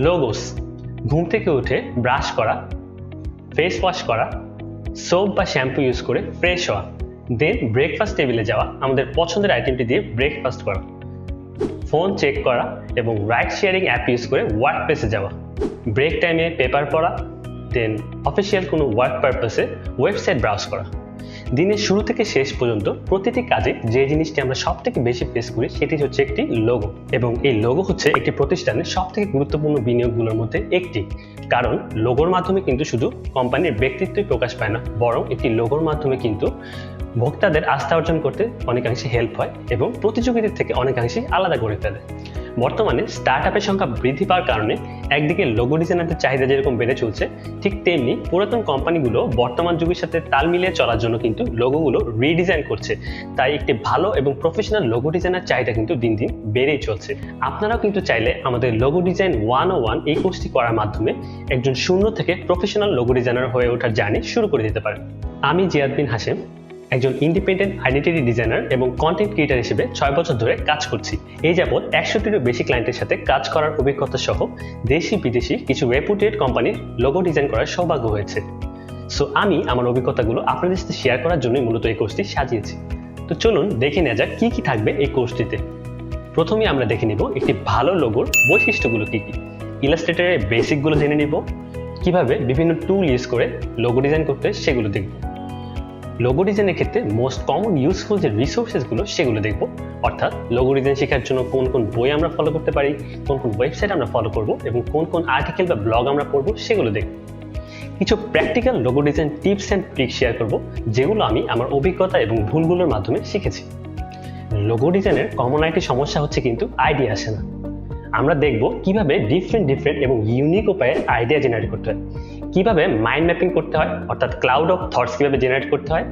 Logos, ঘুম থেকে উঠে ব্রাশ করা, ফেস ওয়াশ করা, সোপ বা শ্যাম্পু ইউজ করে ফ্রেশ হওয়া, দেন ব্রেকফাস্ট টেবিলে যাওয়া, আমাদের পছন্দের আইটেমটি দিয়ে ব্রেকফাস্ট করা, ফোন চেক করা এবং রাইড শেয়ারিং অ্যাপ ইউজ করে ওয়ার্ক প্লেসে যাওয়া, ব্রেক টাইমে পেপার পড়া, দেন অফিসিয়াল কোনো ওয়ার্ক পারপাসে ওয়েবসাইট ব্রাউজ করা। দিনের শুরু থেকে শেষ পর্যন্ত প্রতিটি কাজে যে জিনিসটি আমরা সব থেকে বেশি ফেস করি সেটি হচ্ছে একটি লোগো, এবং এই লোগো হচ্ছে একটি প্রতিষ্ঠানের সব থেকে গুরুত্বপূর্ণ বিনিয়োগগুলোর মধ্যে একটি। কারণ লোগোর মাধ্যমে কিন্তু শুধু কোম্পানির ব্যক্তিত্বই প্রকাশ পায় না, বরং একটি লোগোর মাধ্যমে কিন্তু ভোক্তাদের আস্থা অর্জন করতে অনেকাংশে হেল্প হয় এবং প্রতিযোগীদের থেকে অনেকাংশে আলাদা করে ফেলে। বর্তমানে স্টার্টআপের সংখ্যা বৃদ্ধি পাওয়ার কারণে একদিকে লোগো ডিজাইনারদের চাহিদা যেরকম বেড়ে চলছে, ঠিক তেমনি পুরাতন কোম্পানিগুলো বর্তমান যুগের সাথে তাল মিলিয়ে চলার জন্য কিন্তু লোগোগুলো রিডিজাইন করছে। তাই একটি ভালো এবং প্রফেশনাল লোগো ডিজাইনার চাহিদা কিন্তু দিন দিন বেড়েই চলছে। আপনারাও কিন্তু চাইলে আমাদের লোগো ডিজাইন 101 এই কোর্সটি করার মাধ্যমে একজন শূন্য থেকে প্রফেশনাল লোগো ডিজাইনার হয়ে ওঠার জার্নি শুরু করে দিতে পারেন। আমি জিয়াদ বিন হাশেম, একজন ইন্ডিপেন্ডেন্ট আইডেন্টিটি ডিজাইনার এবং কন্টেন্ট ক্রিয়েটর হিসেবে 6 বছর ধরে কাজ করছি। এই যাবৎ 100টিরও বেশি ক্লায়েন্টের সাথে কাজ করার অভিজ্ঞতা সহ দেশি বিদেশি কিছু রেপুটেড কোম্পানির লোগো ডিজাইন করার সৌভাগ্য হয়েছে। সো আমি আমার অভিজ্ঞতাগুলো আপনাদের সাথে শেয়ার করার জন্যই মূলত এই কোর্সটি সাজিয়েছি। তো চলুন দেখে নেওয়া যাক কি কি থাকবে এই কোর্সটিতে। প্রথমেই আমরা দেখে নিব একটি ভালো লোগোর বৈশিষ্ট্যগুলো কি কি, ইলাস্ট্রেটরের বেসিকগুলো জেনে নিব, কিভাবে বিভিন্ন টুল ইউজ করে লোগো ডিজাইন করতে সেগুলো দেখব, লোগো ডিজাইনের ক্ষেত্রে মোস্ট কমন ইউজফুল যে রিসোর্সেসগুলো সেগুলো দেখব, অর্থাৎ লোগো ডিজাইন শেখার জন্য কোন কোন বই আমরা ফলো করতে পারি, কোন কোন ওয়েবসাইট আমরা ফলো করব এবং কোন কোন আর্টিকেল বা ব্লগ আমরা পড়ব সেগুলো দেখব। কিছু practical logo design tips and tricks share করব যেগুলো আমি আমার অভিজ্ঞতা এবং ভুলগুলোর মাধ্যমে শিখেছি। লোগো ডিজাইনের কমন একটি সমস্যা হচ্ছে কিন্তু আইডিয়া আসে না। আমরা দেখব কিভাবে ডিফারেন্ট এবং ইউনিক উপায়ে আইডিয়া জেনারেট করতে হয়, কিভাবে মাইন্ড ম্যাপিং করতে হয় অর্থাৎ ক্লাউড অফ থটস কিভাবে জেনারেট করতে হয়,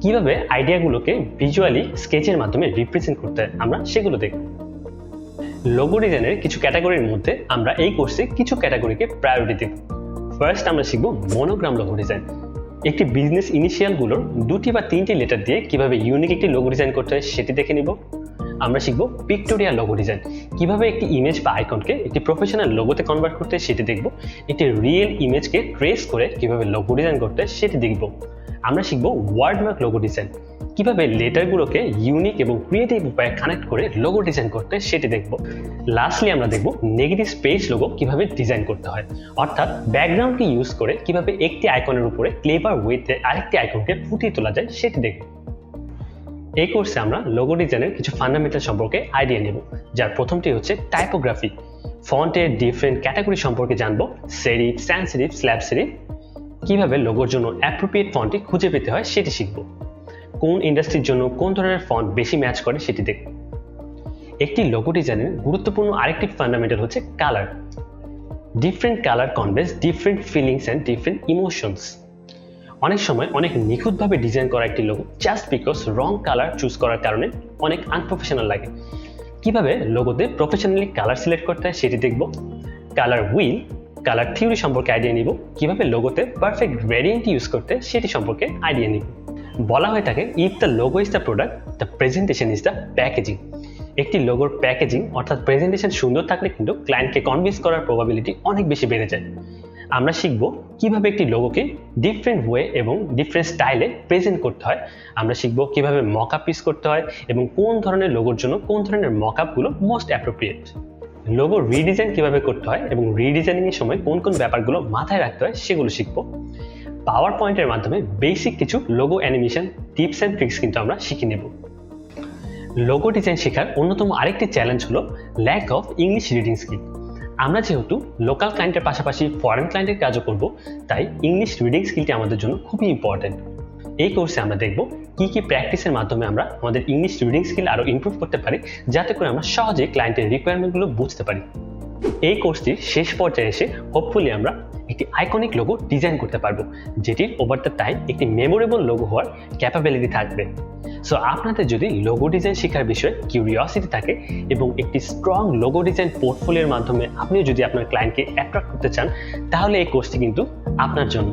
কিভাবে আইডিয়াগুলোকে ভিজুয়ালি স্কেচের মাধ্যমে রিপ্রেজেন্ট করতে হয়, আমরা সেগুলো দেখব। লোগো ডিজাইনের কিছু ক্যাটাগরির মধ্যে আমরা এই কোর্সে কিছু ক্যাটাগরিকে প্রায়োরিটি দেব। ফার্স্ট আমরা শিখব মনোগ্রাম লোগো ডিজাইন। একটি বিজনেস ইনিশিয়ালগুলোর 2টি বা 3টি লেটার দিয়ে কিভাবে ইউনিক একটি লোগো ডিজাইন করতে হয় সেটি দেখে নিব। আমরা শিখব পিক্টোরিয়াল লোগো ডিজাইন, কিভাবে একটি ইমেজ বা আইকনকে একটি প্রফেশনাল লোগোতে কনভার্ট করতে সেটি দেখব। একটি রিয়েল ইমেজকে ট্রেস করে কিভাবে লোগো ডিজাইন করতে সেটি দেখব। আমরা শিখব ওয়ার্ডমার্ক লোগো ডিজাইন, কিভাবে লেটারগুলোকে ইউনিক এবং ক্রিয়েটিভ উপায়ে কানেক্ট করে লোগো ডিজাইন করতে সেটি দেখব। লাস্টলি আমরা দেখব নেগেটিভ স্পেস লোগো কিভাবে ডিজাইন করতে হয়, অর্থাৎ ব্যাকগ্রাউন্ডকে ইউজ করে কিভাবে একটি আইকনের উপরে ক্লেভার ওয়েতে আরেকটি আইকনকে ফুটিয়ে তোলা যায় সেটি দেখব। এই কোর্সে আমরা লোগো ডিজাইনের কিছু ফান্ডামেন্টাল সম্পর্কে আইডিয়া নেব, যার প্রথমটি হচ্ছে টাইপোগ্রাফি। ফন্টের ডিফারেন্ট ক্যাটাগরি সম্পর্কে জানব, সেরিফ, স্যান্স সেরিফ, স্ল্যাব সেরিফ, কিভাবে লোগোর জন্য অ্যাপ্রোপ্রিয়েট ফন্টটি খুঁজে পেতে হয় সেটি শিখব। কোন ইন্ডাস্ট্রির জন্য কোন ধরনের ফন্ট বেশি ম্যাচ করে সেটি দেখব। একটি লোগো ডিজাইনের গুরুত্বপূর্ণ আরেকটি ফান্ডামেন্টাল হচ্ছে colour. Different colour canvas different feelings and different emotions. অনেক সময় অনেক নিখুঁতভাবে ডিজাইন করা একটি logo just because wrong colour choose করার কারণে অনেক আনপ্রফেশনাল লাগে। কিভাবে লোগোতে প্রফেশনালি কালার সিলেক্ট করতে হয় সেটি দেখব। কালার হুইল, কালার থিওরি সম্পর্কে আইডিয়া নিব, কিভাবে লোগোতে পারফেক্ট গ্রেডিয়েন্ট ইউজ করতে সেটি সম্পর্কে আইডিয়া নিব। বলা হয়ে থাকে if the logo is the product, the presentation is the packaging. একটি লোগোর প্যাকেজিং অর্থাৎ প্রেজেন্টেশন সুন্দর থাকলে কিন্তু ক্লায়েন্টকে কনভিন্স করার প্রবাবিলিটি অনেক বেশি বেড়ে যায়। আমরা শিখব কিভাবে একটি লোগোকে ডিফারেন্ট ওয়ে এবং ডিফারেন্ট স্টাইলে প্রেজেন্ট করতে হয়। আমরা শিখব কিভাবে মকআপ ইউজ করতে হয় এবং কোন ধরনের লোগোর জন্য কোন ধরনের মকআপগুলো মোস্ট অ্যাপ্রোপ্রিয়েট। লোগো রিডিজাইন কিভাবে করতে হয় এবং রিডিজাইনিং এর সময় কোন কোন ব্যাপারগুলো মাথায় রাখতে হয় সেগুলো শিখব। পাওয়ার পয়েন্টের মাধ্যমে বেসিক কিছু logo animation tips and tricks কিন্তু আমরা শিখে নেব। লোগো ডিজাইন শেখার অন্যতম আরেকটি চ্যালেঞ্জ হলো lack of English reading skill. আমরা যেহেতু লোকাল ক্লায়েন্টের পাশাপাশি ফরেন ক্লায়েন্টের কাজও করব, তাই ইংলিশ রিডিং স্কিলটি আমাদের জন্য খুবই ইম্পর্টেন্ট। এই কোর্সে আমরা দেখব কি কি প্র্যাকটিসের মাধ্যমে আমরা আমাদের ইংলিশ রিডিং স্কিল আরও ইমপ্রুভ করতে পারি, যাতে করে আমরা সহজে ক্লায়েন্টের রিকোয়ারমেন্টগুলো বুঝতে পারি। এই কোর্সটির শেষ পর্যায়ে এসে হোপফুলি আমরা একটি আইকনিক লোগো ডিজাইন করতে পারবো, যেটির ওভার দ্য টাইম একটি মেমোরেবল লোগো হওয়ার ক্যাপাবিলিটি থাকবে। সো আপনাদের যদি লোগো ডিজাইন শেখার বিষয়ে কিউরিওসিটি থাকে এবং একটি স্ট্রং লোগো ডিজাইন পোর্টফোলিওর মাধ্যমে আপনিও যদি আপনার ক্লায়েন্টকে অ্যাট্রাক্ট করতে চান, তাহলে এই কোর্সটি কিন্তু আপনার জন্য।